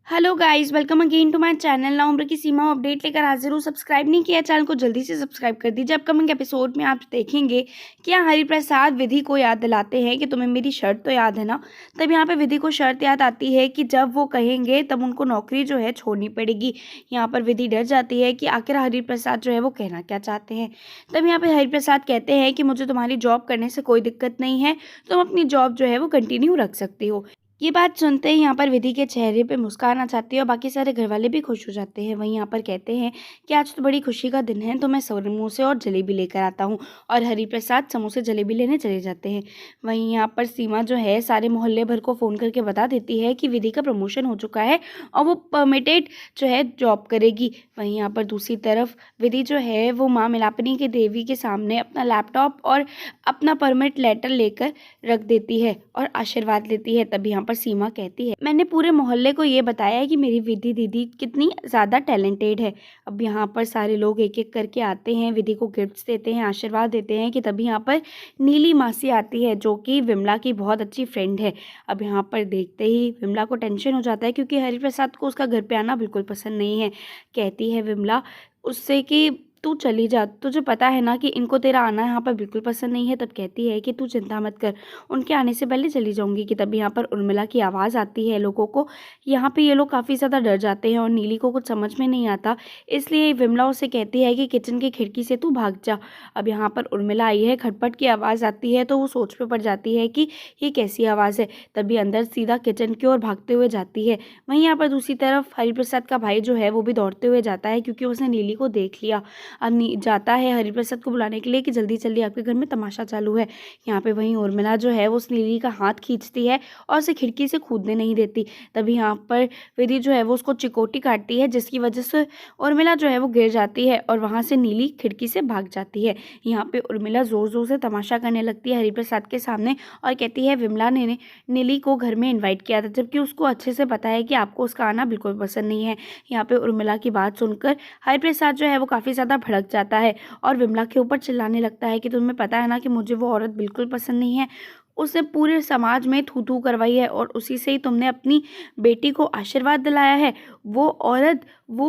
Hello guys, welcome again to my channel. ना उम्र की सीमा अपडेट लेकर हाजिर हूँ। सब्सक्राइब नहीं किया चैनल को जल्दी से सब्सक्राइब कर दीजिए। अपकमिंग एपिसोड में आप देखेंगे कि यहाँ हरिप्रसाद विधि को याद दिलाते हैं कि तुम्हें मेरी शर्त तो याद है ना। तब यहाँ पे विधि को शर्त याद आती है कि जब वो कहेंगे तब उनको नौकरी जो है छोड़नी पड़ेगी। यहाँ पर विधि डर जाती है कि आखिर हरिप्रसाद जो है वो कहना क्या चाहते हैं। तब यहाँ पे हरिप्रसाद कहते हैं कि मुझे तुम्हारी जॉब करने से कोई दिक्कत नहीं है, तुम अपनी जॉब जो है वो कंटिन्यू रख सकती हो। ये बात सुनते ही यहाँ पर विधि के चेहरे पे मुस्कान आ जाती है और बाकी सारे घरवाले भी खुश हो जाते हैं। वहीं यहाँ पर कहते हैं कि आज तो बड़ी खुशी का दिन है, तो मैं समोसे और जलेबी लेकर आता हूँ। और हरिप्रसाद समोसे जलेबी लेने चले जाते हैं। वहीं यहाँ पर सीमा जो है सारे मोहल्ले भर को फ़ोन करके बता देती है कि विधि का प्रमोशन हो चुका है और वो परमिटेड जो है जॉब करेगी। वहीं यहाँ पर दूसरी तरफ विधि जो है वो माँ मिलापनी के देवी के सामने अपना लैपटॉप और अपना परमिट लेटर लेकर रख देती है और आशीर्वाद लेती है। तभी यहाँ पर सीमा कहती है, मैंने पूरे मोहल्ले को ये बताया है कि मेरी विधि दीदी कितनी ज़्यादा टैलेंटेड है। अब यहाँ पर सारे लोग एक एक करके आते हैं, विधि को गिफ्ट्स देते हैं, आशीर्वाद देते हैं कि तभी यहाँ पर नीली मासी आती है जो कि विमला की बहुत अच्छी फ्रेंड है। अब यहाँ पर देखते ही विमला को टेंशन हो जाता है क्योंकि हरिप्रसाद को उसका घर पे आना बिल्कुल पसंद नहीं है। कहती है विमला उससे कि तू चली जा, तुझे पता है ना कि इनको तेरा आना यहाँ पर बिल्कुल पसंद नहीं है। तब कहती है कि तू चिंता मत कर, उनके आने से पहले चली जाऊंगी। कि तभी यहाँ पर उर्मिला की आवाज़ आती है लोगों को। यहाँ पे ये लोग काफ़ी ज़्यादा डर जाते हैं और नीली को कुछ समझ में नहीं आता, इसलिए विमला उसे कहती है कि किचन की खिड़की से तू भाग जा। अब यहाँ पर उर्मिला आई है, खटपट की आवाज़ आती है तो वो सोच में पड़ जाती है कि ये कैसी आवाज़ है। तभी अंदर सीधा किचन की ओर भागते हुए जाती है। वहीं यहाँ पर दूसरी तरफ हरिप्रसाद का भाई जो है वो भी दौड़ते हुए जाता है क्योंकि उसने नीली को देख लिया। जाता है हरिप्रसाद को बुलाने के लिए कि जल्दी जल्दी आपके घर में तमाशा चालू है। यहाँ पे वहीं उर्मिला जो है वो उस नीली का हाथ खींचती है और उसे खिड़की से कूदने नहीं देती। तभी यहाँ पर विधि जो है वो उसको चिकोटी काटती है जिसकी वजह से उर्मिला जो है वो गिर जाती है और वहाँ से नीली खिड़की से भाग जाती है। यहाँ पे उर्मिला जोर जोर से तमाशा करने लगती है हरिप्रसाद के सामने और कहती है विमला ने नीली को घर में इन्वाइट किया था, जबकि उसको अच्छे से पता है कि आपको उसका आना बिल्कुल पसंद नहीं है। यहाँ पे उर्मिला की बात सुनकर हरिप्रसाद जो है वो काफ़ी ज़्यादा भड़क जाता है और विमला के ऊपर चिल्लाने लगता है कि तुम्हें पता है ना कि मुझे वो औरत बिल्कुल पसंद नहीं है, उसने पूरे समाज में थू थू करवाई है और उसी से ही तुमने अपनी बेटी को आशीर्वाद दिलाया है। वो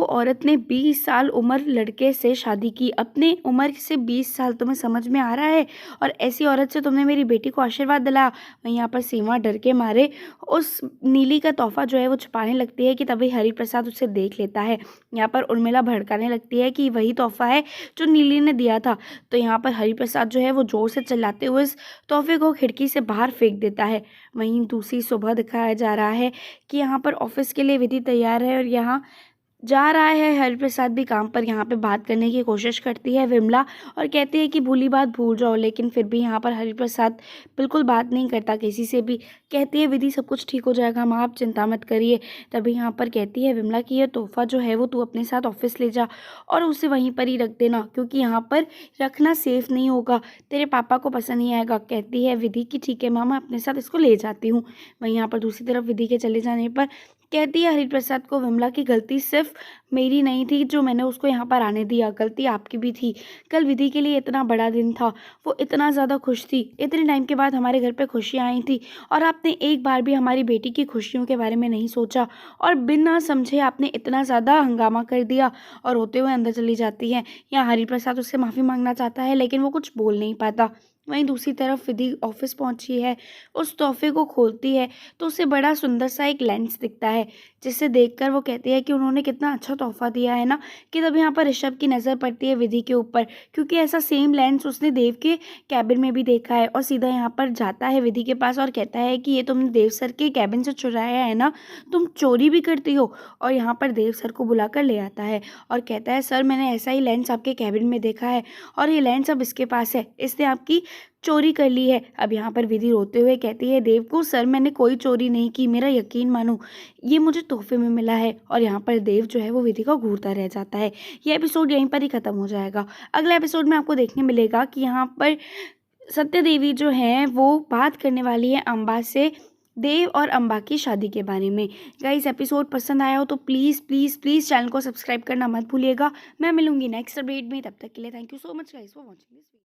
औरत ने 20 साल उम्र लड़के से शादी की, अपने उम्र से 20 साल, तुम्हें समझ में आ रहा है? और ऐसी औरत से तुमने मेरी बेटी को आशीर्वाद दिलाया। वहीं यहाँ पर सीमा डर के मारे उस नीली का तोहफा जो है वो छुपाने लगती है कि तभी हरिप्रसाद उसे देख लेता है। यहाँ पर उर्मिला भड़काने लगती है कि वही तोहफा है जो नीली ने दिया था। तो यहाँ पर हरिप्रसाद जो है वो जोर से चिल्लाते हुए इस तोहफे को खिड़की से बाहर फेंक देता है। वहीं दूसरी सुबह दिखाया जा रहा है कि यहाँ पर ऑफिस के लिए विधि तैयार है और यहाँ जा रहा है हरिप्रसाद भी काम पर। यहाँ पे बात करने की कोशिश करती है विमला और कहती है कि भूली बात भूल जाओ, लेकिन फिर भी यहाँ पर हरिप्रसाद बिल्कुल बात नहीं करता किसी से भी। कहती है विधि सब कुछ ठीक हो जाएगा माँ, आप चिंता मत करिए। तभी यहाँ पर कहती है विमला कि ये तोहफा जो है वो तू अपने साथ ऑफिस ले जा और उसे वहीं पर ही रख देना, क्योंकि यहाँ पर रखना सेफ नहीं होगा, तेरे पापा को पसंद नहीं आएगा। कहती है विधि कि ठीक है माँ, मैं अपने साथ इसको ले जाती हूँ। वहीं यहाँ पर दूसरी तरफ विधि के चले जाने पर कहती है हरिप्रसाद को विमला की गलती सिर्फ मेरी नहीं थी जो मैंने उसको यहाँ पर आने दिया, गलती आपकी भी थी। कल विधि के लिए इतना बड़ा दिन था, वो इतना ज़्यादा खुश थी, इतने टाइम के बाद हमारे घर पे खुशियाँ आई थी और आपने एक बार भी हमारी बेटी की खुशियों के बारे में नहीं सोचा और बिना समझे आपने इतना ज़्यादा हंगामा कर दिया। और होते हुए अंदर चली जाती है। यहाँ हरिप्रसाद उससे माफ़ी मांगना चाहता है लेकिन वो कुछ बोल नहीं पाता। वहीं दूसरी तरफ विधि ऑफिस पहुंची है, उस तोहफे को खोलती है तो उसे बड़ा सुंदर सा एक लेंस दिखता है, जिसे देखकर वो कहती है कि उन्होंने कितना अच्छा तोहफा दिया है ना। कि तब यहाँ पर ऋषभ की नज़र पड़ती है विधि के ऊपर, क्योंकि ऐसा सेम लेंस उसने देव के कैबिन में भी देखा है। और सीधा यहाँ पर जाता है विधि के पास और कहता है कि ये तुमने देव सर के कैबिन से चुराया है ना, तुम चोरी भी करती हो। और यहाँ पर देव सर को बुलाकर ले आता है और कहता है सर, मैंने ऐसा ही लेंस आपके कैबिन में देखा है और ये लेंस अब इसके पास है, इसने आपकी चोरी कर ली है। अब यहाँ पर विधि रोते हुए कहती है देव को, सर मैंने कोई चोरी नहीं की, मेरा यकीन मानो, ये मुझे तोहफे में मिला है। और यहाँ पर देव जो है वो विधि को घूरता रह जाता है। ये एपिसोड यहीं पर ही खत्म हो जाएगा। अगले एपिसोड में आपको देखने मिलेगा कि यहाँ पर सत्य देवी जो है वो बात करने वाली है अम्बा से, देव और अम्बा की शादी के बारे में। गाइस, एपिसोड पसंद आया हो तो प्लीज़ प्लीज़ प्लीज़ चैनल को सब्सक्राइब करना मत भूलिएगा। मैं मिलूंगी नेक्स्ट अपडेट में, तब तक के लिए thank you so much guys for watching this video.